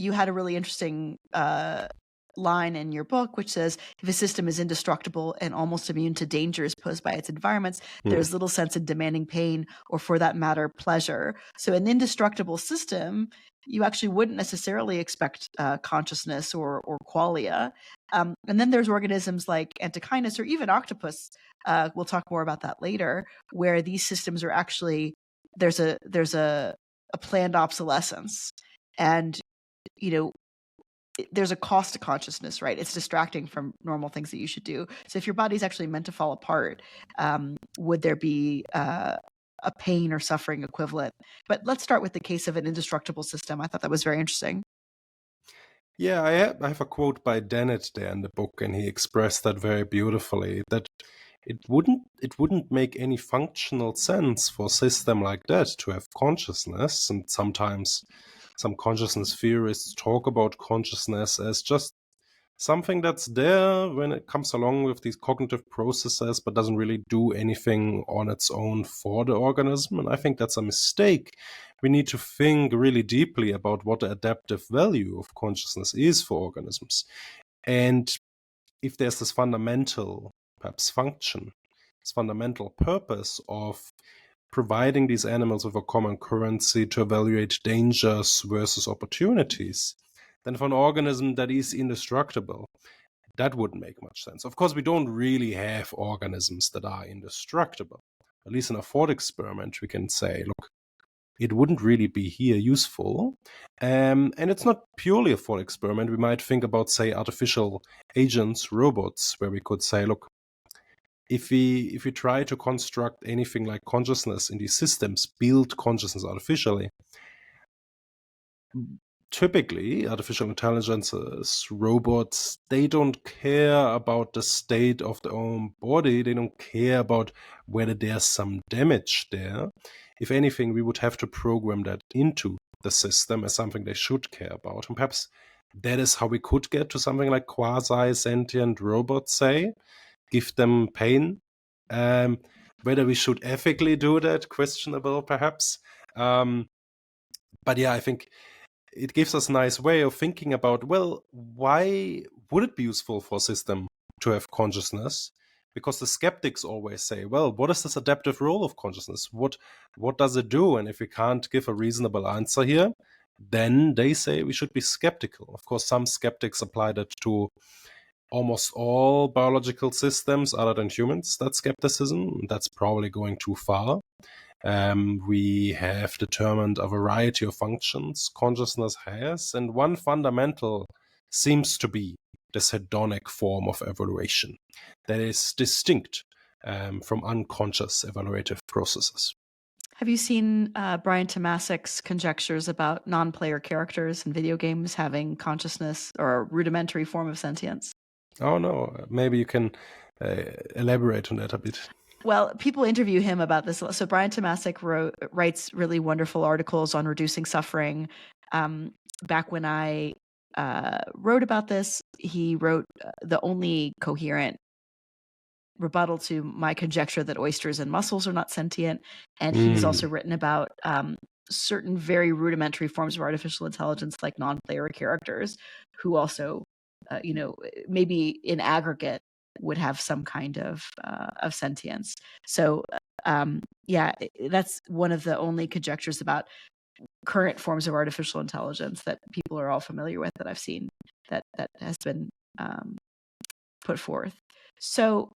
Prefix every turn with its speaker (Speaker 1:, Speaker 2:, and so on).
Speaker 1: you had a really interesting line in your book, which says, if a system is indestructible and almost immune to dangers posed by its environments, there's little sense in demanding pain or, for that matter, pleasure. So an indestructible system, you actually wouldn't necessarily expect consciousness or qualia. And then there's organisms like Antechinus or even octopus. We'll talk more about that later, where these systems are actually, there's a planned obsolescence. And, there's a cost to consciousness, right? It's distracting from normal things that you should do. So if your body's actually meant to fall apart, would there be a pain or suffering equivalent? But let's start with the case of an indestructible system. I thought that was very interesting.
Speaker 2: Yeah, I have a quote by Dennett there in the book, and he expressed that very beautifully, that it wouldn't make any functional sense for a system like that to have consciousness. And sometimes some consciousness theorists talk about consciousness as just something that's there when it comes along with these cognitive processes, but doesn't really do anything on its own for the organism. And I think that's a mistake. We need to think really deeply about what the adaptive value of consciousness is for organisms. And if there's this fundamental, perhaps function, this fundamental purpose of providing these animals with a common currency to evaluate dangers versus opportunities, then for an organism that is indestructible, that wouldn't make much sense. Of course, we don't really have organisms that are indestructible. At least in a thought experiment, we can say, look, it wouldn't really be here useful. And it's not purely a thought experiment. We might think about, say, artificial agents, robots, where we could say, look, if we try to construct anything like consciousness in these systems, build consciousness artificially, typically artificial intelligences, robots, they don't care about the state of their own body. They don't care about whether there's some damage there. If anything, we would have to program that into the system as something they should care about. And perhaps that is how we could get to something like quasi-sentient robots, say, give them pain. Whether we should ethically do that, questionable perhaps. But yeah, I think it gives us a nice way of thinking about, well, why would it be useful for a system to have consciousness? Because the skeptics always say, well, what is this adaptive role of consciousness? What does it do? And if we can't give a reasonable answer here, then they say we should be skeptical. Of course, some skeptics apply that to almost all biological systems other than humans. That's skepticism. That's probably going too far. We have determined a variety of functions consciousness has, and one fundamental seems to be this hedonic form of evaluation that is distinct from unconscious evaluative processes.
Speaker 1: Have you seen Brian Tomasik's conjectures about non-player characters in video games having consciousness or a rudimentary form of sentience?
Speaker 2: Oh, no. Maybe you can elaborate on that a bit.
Speaker 1: Well, people interview him about this. So Brian Tomasik writes really wonderful articles on reducing suffering. Back when I wrote about this, he wrote the only coherent rebuttal to my conjecture that oysters and mussels are not sentient. And he's also written about certain very rudimentary forms of artificial intelligence, like non-player characters, who also, maybe in aggregate would have some kind of sentience. So, that's one of the only conjectures about current forms of artificial intelligence that people are all familiar with that I've seen that has been put forth. So